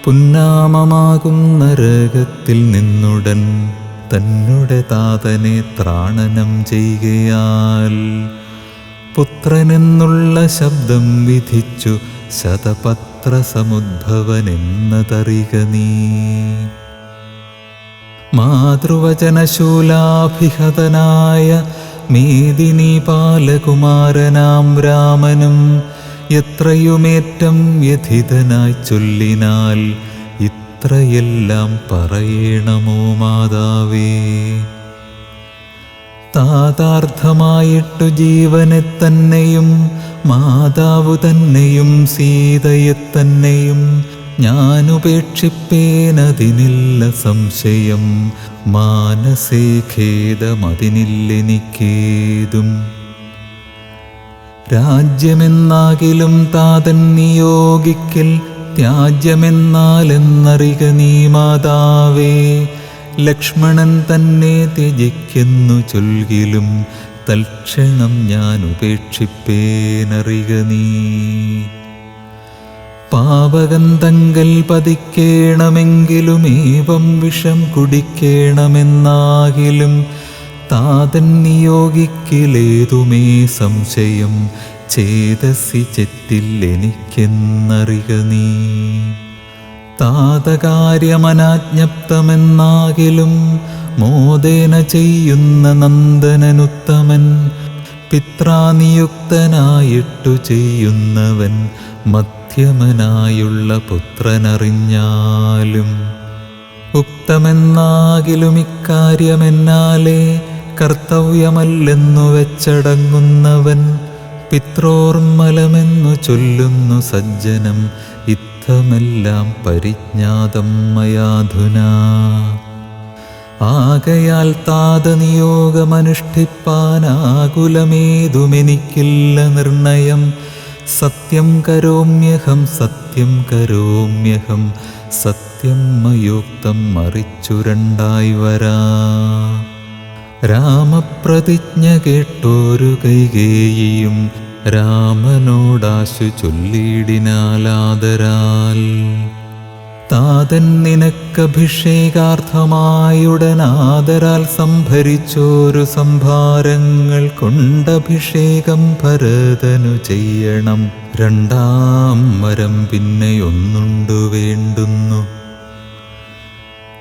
പുന്നാമമാകും നരകത്തിൽ നിന്നുടൻ തന്നുടെ താതനെ ത്രാണനം ചെയ്യുകയാൽ. പുത്രനെന്നുള്ള ശബ്ദം വിധിച്ചു ശതപത്രസമുദ്ഭവനെന്നതറിക നീ. മാതൃവചനശൂലാഭിഹതനായ മേദിനി പാലകുമാരനാം രാമനും എത്രയുമേറ്റം വ്യഥിതനായി ചൊല്ലിനാൽ ഇത്രയെല്ലാം പറയണമോ മാതാവേ. താതാർത്ഥമായിട്ടു ജീവനെ തന്നെയും മാതാവു തന്നെയും സീതയെത്തന്നെയും ഞാനുപേക്ഷിപ്പേനതിനില്ല സംശയം. മാനസേ ഖേദമതിനില്ലെനിക്കേതും. രാജ്യമെന്നാകിലും താതൻ നിയോഗിക്കൽ ത്യാജ്യമെന്നാലെന്നറിക നീ മാതാവേ. ലക്ഷ്മണൻ തന്നെ ത്യജിക്കുന്നു ചൊൽകിലും തൽക്ഷണം ഞാൻ ഉപേക്ഷിപ്പേനറിക നീ. പാപകന്തങ്കൽ പതിക്കേണമെങ്കിലുമേവം വിഷം കുടിക്കേണമെന്നാകിലും താതൻ നിയോഗിക്കിലേതുമേ സംശയം. ചേതസി ചെറ്റില്ലെനിക്കെന്നറിക നീ. താതകാര്യമനാജ്ഞപ്തമെന്നാകിലും മോദേന ചെയ്യുന്ന നന്ദനനുത്തമൻ. പിത്രാനിയുക്തനായിട്ടു ചെയ്യുന്നവൻ മധ്യമനായുള്ള പുത്രനറിഞ്ഞാലും. ഉക്തമെന്നാകിലും ഇക്കാര്യമെന്നാലേ കർത്തവ്യമല്ലെന്നു വെച്ചടങ്ങുന്നവൻ. പിത്രോർമ്മലമെന്നു ചൊല്ലുന്നു സജ്ജനം. ഇത്തമെല്ലാം പരിജ്ഞാതം മയാധുനാ. ആകയാൽ താതനിയോഗമനുഷ്ഠിപ്പാനാകുലമേതുമെനിക്കില്ല നിർണയം. സത്യം കരോമ്യഹം സത്യം കരോമ്യഹം സത്യം മയോക്തം മറിച്ചു രണ്ടായി വരാ. രാമപ്രതിജ്ഞ കേട്ടോരു കൈകേയിയും രാമനോടാശു ചൊല്ലിടിനാലാദരാൽ. താതൻ നിനക്കഭിഷേകാർത്ഥമായുടനാദരാൽ സംഭരിച്ചോരു സംഭാരങ്ങൾ കൊണ്ടഭിഷേകം ഭരതനു ചെയ്യണം. രണ്ടാം വരം പിന്നെയൊന്നുണ്ടു വേണ്ടുന്നു.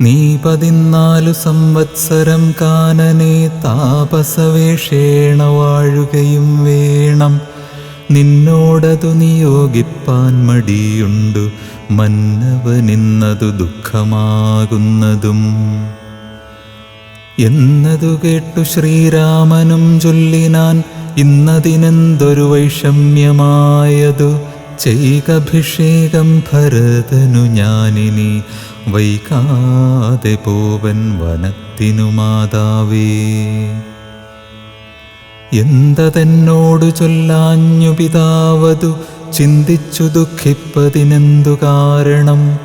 നീ 14 സംവത്സരം കാനനെ താപസവേഷേണ വാഴുകയും വേണം. നിന്നോടതു നിയോഗിപ്പാൻ മടിയുണ്ടു മന്നവനിന്നതു ദുഃഖമാകുന്നതും. എന്നതു കേട്ടു ശ്രീരാമനും ചൊല്ലിനാൻ ഇന്നതിനെന്തൊരു വൈഷമ്യമായതു. ചെയ്കഭിഷേകം ഭരതനു ഞാനിനി വൈകാതെ പോവൻ വനത്തിനു മാതാവേ. എന്തതെന്നോടു ചൊല്ലാഞ്ഞു പിതാവതു ചിന്തിച്ചു ദുഃഖിപ്പതിനെന്തു കാരണം.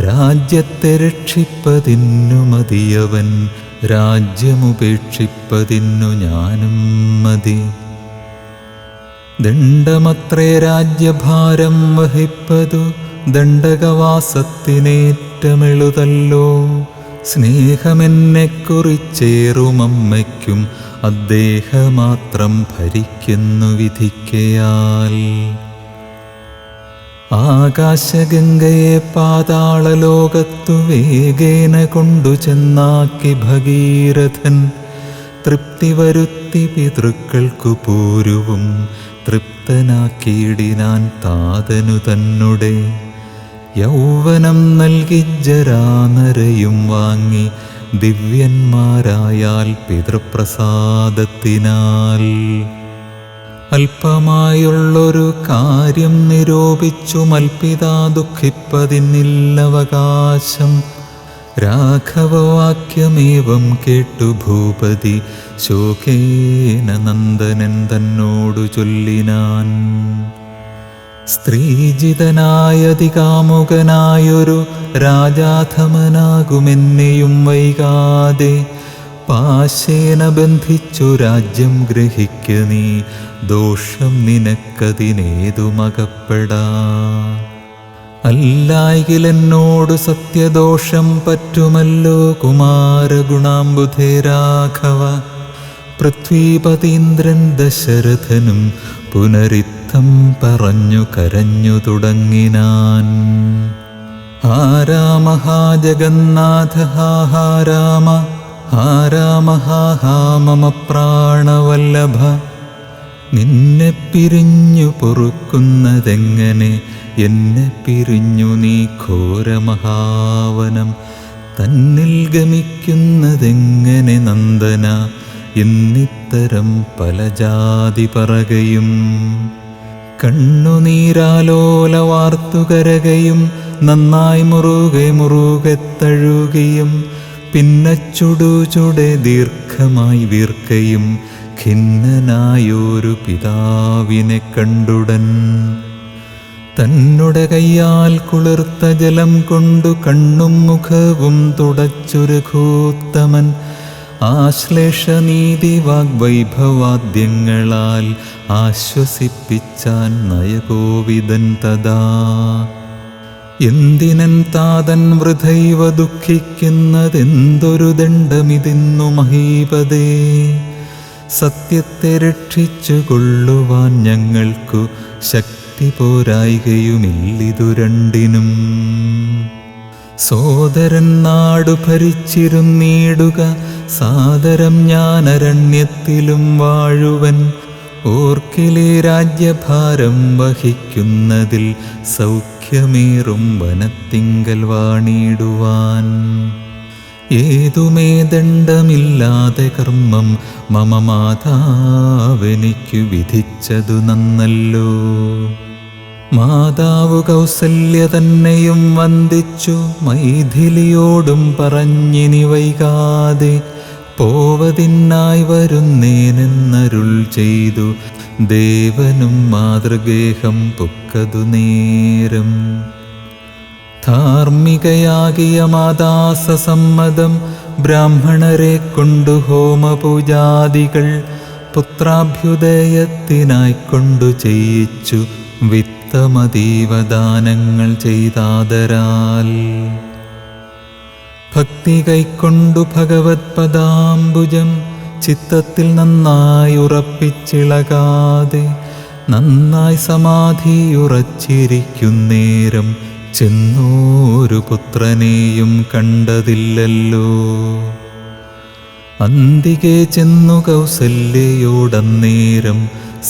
രാജ്യത്തെ രക്ഷിപ്പതിന്നു മതിയവൻ രാജ്യമുപേക്ഷിപ്പതിന്നു ഞാനും മതി. ദണ്ഡമത്രേ രാജ്യഭാരം വഹിപ്പതു ദണ്ഡകവാസത്തിനേറ്റമെളുതല്ലോ. സ്നേഹമെന്നെക്കുറിച്ചേറുമമ്മയ്ക്കും അദ്ദേഹമാത്രം ഭരിക്കുന്നു വിധിക്കയാൽ. ആകാശഗംഗയെ പാതാളലോകത്തു വേഗേന കൊണ്ടു ചെന്നാക്കി ഭഗീരഥൻ. തൃപ്തി വരുത്തി പിതൃക്കൾക്കു പൂരുവും തൃപ്തനാക്കിയിടിനാൻ താതനു തന്നുടെ. യൗവനം നൽകി ജരാനരയും വാങ്ങി ദിവ്യന്മാരായാൽ പിതൃപ്രസാദത്തിനാൽ. അല്പമായുള്ളൊരു കാര്യം നിരൂപിച്ചു മൽപിതാ ദുഃഖിപ്പതിനില്ലവകാശം. രാഘവവാക്യമേവം കേട്ടു ഭൂപതി ശോകേന നന്ദനൻ തന്നോടു ചൊല്ലിനാൻ. സ്ത്രീജിതനായതികാമുകനായൊരു രാജാധമനാകുമെന്നെയും വൈകാതെ. പാശേന ബന്ധിച്ചു രാജ്യം ഗ്രഹിക്ക നീ, ദോഷം നിനക്കതിനേതുമകപ്പെടാ. അല്ലായികിലെന്നോടു സത്യദോഷം പറ്റുമല്ലോ കുമാരഗുണാംബുധേ രാഘവ. പൃഥ്വീപതീന്ദ്രൻ ദശരഥനും പുനരിത്തം പറഞ്ഞു കരഞ്ഞു തുടങ്ങിനാൻ. ഹാ രാമ ഹാ ജഗന്നാഥ ഹാ രാമ ഹാ രാമ ഹാ മമ പ്രാണവല്ലഭ. നിന്നെ പിരിഞ്ഞു പൊറുക്കുന്നതെങ്ങനെ, എന്നെ പിരിഞ്ഞു നീ ഘോരമഹാവനം തന്നിൽ ഗമിക്കുന്നതെങ്ങനെ നന്ദന. എന്നിത്തരം പല ജാതി പറകയും കണ്ണുനീരാലോല വാർത്തുകരകയും നന്നായി മുറുകെ മുറുകെ തഴുകിയും പിന്നെ ചുടുചുടെ ദീർഘമായി വീർക്കയും ഖിന്നനായൊരു പിതാവിനെ കണ്ടുടൻ തന്നുടെ കയ്യാൽ കുളിർത്ത ജലം കൊണ്ടു കണ്ണും മുഖവും തുടച്ചു രഘൂത്തമൻ ആശ്ലേഷനീതി വാഗ്വൈഭവാദ്യങ്ങളാൽ ആശ്വസിപ്പിച്ചാൻ നയകോവിദൻ തഥാ. എന്തിനൻ താതൻ വൃഥൈവ ദുഃഖിക്കുന്നതെന്തൊരു ദണ്ഡമിതിന്നു മഹീപതേ. സത്യത്തെ രക്ഷിച്ചു കൊള്ളുവാൻ ഞങ്ങൾക്കു ശക്തി പോരായികയുമില്ലിതു രണ്ടിനും. സോദരൻ നാടു ഭരിച്ചിരുന്നീടുക സാദരം ഞാൻ അരണ്യത്തിലും വാഴുവൻ. ഓർക്കിലെ രാജ്യഭാരം വഹിക്കുന്നതിൽ സൗഖ്യമേറും വനത്തിങ്കൽ വാണിടുവാൻ. ഏതുമേ ദണ്ഡമില്ലാതെ കർമ്മം മമ മാതാവെനിക്കു വിധിച്ചതു നന്നല്ലോ. മാതാവു കൗസല്യ തന്നെയും വന്ദിച്ചു മൈഥിലിയോടും പറഞ്ഞിനി വൈകാതെ പോവതിനായി വരുന്നേനെന്നരുൾ ചെയ്തു. ദേവനും മാതൃഗേഹം പൊക്കതു നേരം ധാർമ്മികയാകിയ മാതാസസമ്മതം ബ്രാഹ്മണരെ കൊണ്ടു ഹോമപൂജാദികൾ പുത്രാഭ്യുദയത്തിനായിക്കൊണ്ടു ചെയ്യിച്ചു. വിത്തമതീവദാനങ്ങൾ ചെയ്താദരാൽ ഭക്തി കൈക്കൊണ്ടു ഭഗവത് പദാംബുജം ചിത്തത്തിൽ നന്നായി ഉറപ്പിച്ചിളകാതെ നന്നായി സമാധിയുറച്ചിരിക്കുന്നേരം ചെന്നോരു പുത്രനെയും കണ്ടതില്ലല്ലോ. അന്തികെ ചെന്നു കൗസല്യയോടന്നേരം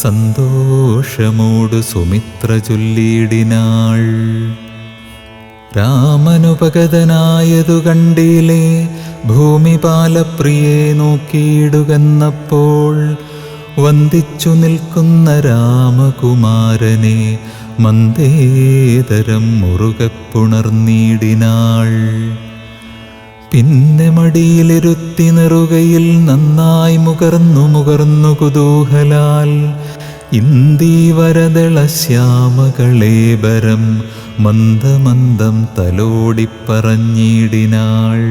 സന്തോഷമോടു സുമിത്ര ചൊല്ലിയിടിനാൾ. രാമനുപഗതനായതു കണ്ടില്ലേ ഭൂമിപാലപ്രിയെ നോക്കിയിടുകന്നപ്പോൾ വന്ദിച്ചു നിൽക്കുന്ന രാമകുമാരനെ മന്ദേതരം മുറുകെ പുണർന്നിടിനാൾ. പിന്നെ മടിയിലിരുത്തി നെറുകയിൽ നന്നായി മുകർന്നു കുതൂഹലാൽ ഇന്ദീവരദളശ്യാമകളേബരം മന്ദമന്ദം തലോടിപ്പറഞ്ഞിടിനാൾ.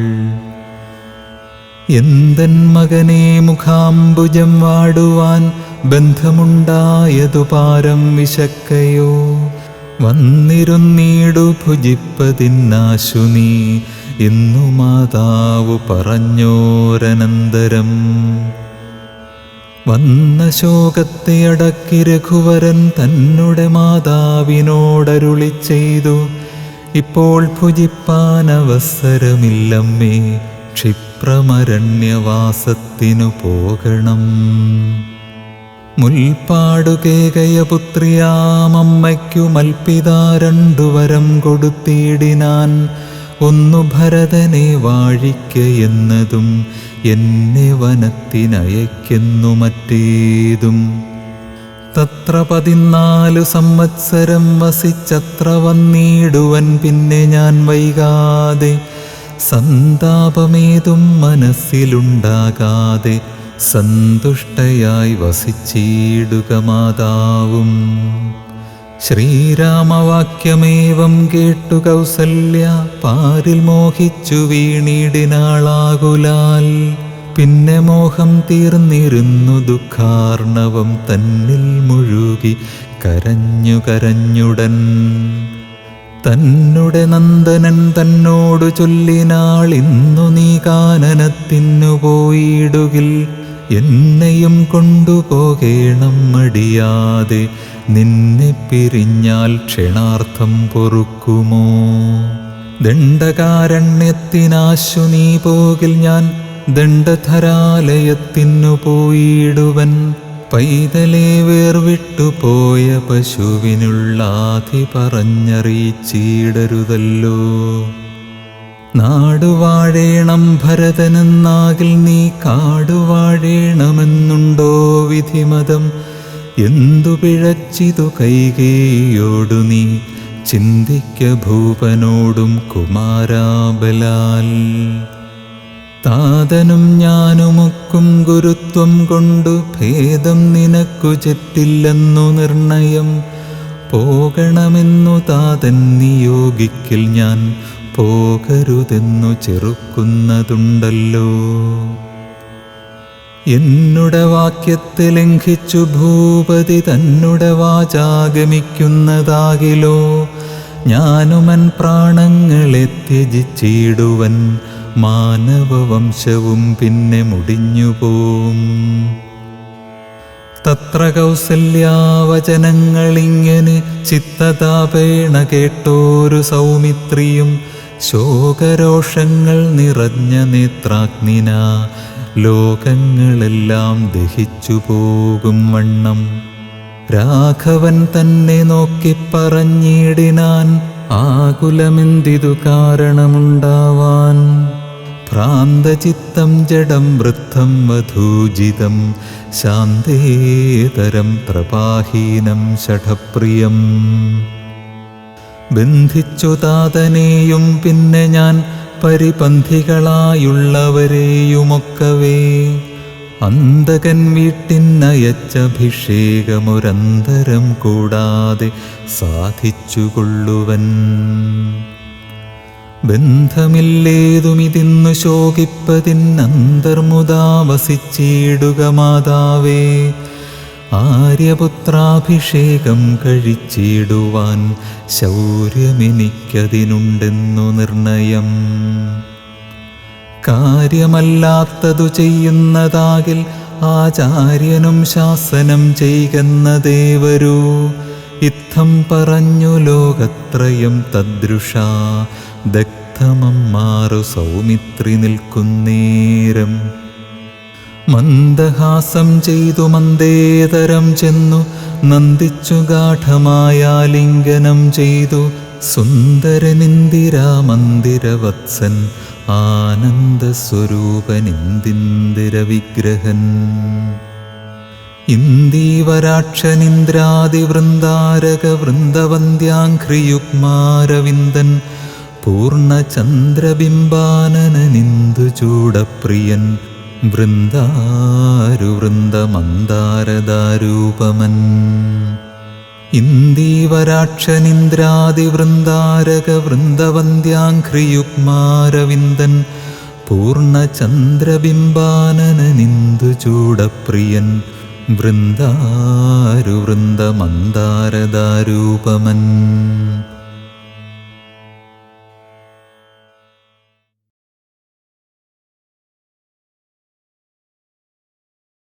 എന്തൻ മകനെ മുഖാംബുജം വാടുവാൻ ബന്ധമുണ്ടായതു പാരം വിശക്കയോ. വന്നിരുന്നീടു ഭുജിപ്പതിന്നാശു നീ എന്നു മാതാവു പറഞ്ഞോരനന്തരം. വന്ന ശോകത്തെ അടക്കി രഘുവരൻ തന്നുടെ മാതാവിനോടരുളി ചെയ്തു. ഇപ്പോൾ ഭുജിപ്പാൻ അവസരമില്ലമ്മേ, ക്ഷിപ്രമരണ്യവാസത്തിനു പോകണം. മുൽപ്പാടുകേകയപുത്രിയാമമ്മയ്ക്കു മൽപിതാ രണ്ടു വരം കൊടുത്തിടിനാൻ. ഒന്നു ഭരതനെ വാഴിക്കയെന്നതും എന്നെ വനത്തിനയക്കെന്നു മറ്റേതും. തത്ര 14 സംവത്സരം വസിച്ചത്ര വന്നിടുവൻ പിന്നെ ഞാൻ വൈകാതെ. സന്താപമേതും മനസ്സിലുണ്ടാകാതെ സന്തുഷ്ടയായി വസിച്ചിടുക മാതാവും. ശ്രീരാമവാക്യമേവം കേട്ടു കൗസല്യ പാരിൽ മോഹിച്ചു വീണിടിനാളാകുലാൽ. പിന്നെ മോഹം തീർന്നിരുന്നു ദുഃഖാർണവം തന്നിൽ മുഴുകി കരഞ്ഞുടൻ. തന്നുടെ നന്ദനൻ തന്നോടു ചൊല്ലിനാൾ, ഇന്നു നീ കാനനത്തിനു പോയിടുകിൽ എന്നെയും കൊണ്ടുപോകേണം മടിയാതെ. നിന്നെ പിരിഞ്ഞാൽ ക്ഷണാർത്ഥം പൊറുക്കുമോ. ദണ്ഡകാരണ്യത്തിനാശു നീ പോകിൽ ഞാൻ ദണ്ഡധരാലയത്തിനു പോയിടുവൻ. പൈതലെ വേർവിട്ടുപോയ പശുവിനുള്ളാധി പറഞ്ഞറിയിച്ചിടരുതല്ലോ. നാടുവാഴേണം ഭരതനെന്നാകിൽ നീ കാടുവാഴേണമെന്നുണ്ടോ വിധിമതം? എന്തു പിഴച്ചിതു കൈകേയിയോടു നീ ചിന്തിക്ക ഭൂപനോടും കുമാരാബലാൽ. താതനും ഞാനുമൊക്കും ഗുരുത്വം കൊണ്ടു ഭേദം നിനക്കു ചെറ്റില്ലെന്നു നിർണയം. പോകണമെന്നു താതൻ നിയോഗിക്കിൽ ഞാൻ പോകരുതെന്നു ചെറുക്കുന്നതുണ്ടല്ലോ. എന്നുടെ വാക്യത്തെ ലംഘിച്ചു ഭൂപതി തന്നുടെ വാചാഗമിക്കുന്നതാകിലോ. ഞാനുമൻ പ്രാണങ്ങളെ ത്യജിച്ചിടുവൻ, മാനവവംശവും പിന്നെ മുടിഞ്ഞുപോം. തത്ര കൗസല്യാവചനങ്ങളിങ്ങനെ ചിത്തതാപേണ കേട്ടോരു സൗമിത്രിയും ശോകരോഷങ്ങൾ നിറഞ്ഞ നേത്രാഗ്നിന ലോകങ്ങളെല്ലാം ദഹിച്ചു പോകും വണ്ണം രാഘവൻ തന്നെ നോക്കി പറഞ്ഞിടിനാൻ, ആകുലമെന്തിതു കാരണമുണ്ടാവാൻ. ഭ്രാന്തചിത്തം ജഡം വൃദ്ധം വധൂജിതം ശാന്തേതരം പ്രപാഹീനം ഷഠപ്രിയം. ബന്ധിച്ചു താതനെയും പിന്നെ ഞാൻ പരിപന്ഥികളായുള്ളവരെയുമൊക്കവേ. അന്തകൻ വീട്ടിനയച്ചഭിഷേകമൊരന്തരം കൂടാതെ സാധിച്ചുകൊള്ളുവൻ. ബന്ധമില്ലേതുമിതിന്നു ശോകിപ്പതിന്നന്തർമുദാ വസിച്ചിടുക മാതാവേ. ആര്യപുത്രാഭിഷേകം കഴിച്ചിടുവാൻ ശൗര്യമെനിക്കതിനുണ്ടെന്നു നിർണയം. കാര്യമല്ലാത്തതു ചെയ്യുന്നതാകിൽ ആചാര്യനും ശാസനം ചെയ്കന്നതേവരൂ. ഇത്തം പറഞ്ഞു ലോകത്രയം തദ്രുഷാ ദഗ്ധമമ്മാറു സൗമിത്രി നിൽക്കുന്നേരം. മന്ദഹാസം ചെയ്തു മന്ദേതരം ചെന്നു നന്ദിച്ചു ഗാഠമായാലിംഗനം ചെയ്തു. സുന്ദരനിന്ദിരാ മന്ദിരവത്സൻ ആനന്ദസ്വരൂപനിന്ദിന്ദിരവിഗ്രഹൻ. ഇന്ദീവരാക്ഷനിന്ദ്രാദിവൃന്ദാരക വൃന്ദവന്ദ്യാഘ്രിയുഗ്മാരവിന്ദൻ പൂർണ്ണചന്ദ്രബിംബാനനനിന്ദുചൂടപ്രിയൻ വൃന്ദാരുവൃന്ദമന്ദാരദാരൂപമൻ. ഇന്ദീവരാക്ഷനിന്ദ്രാദിവൃന്ദാരക വൃന്ദവന്ദ്യാഘ്രിയുഗ്മാരവിന്ദൻ പൂർണ്ണചന്ദ്രബിംബാനനനിന്ദുചൂടപ്രിയൻ വൃന്ദാരുവൃന്ദമന്ദാരദാരൂപമൻ.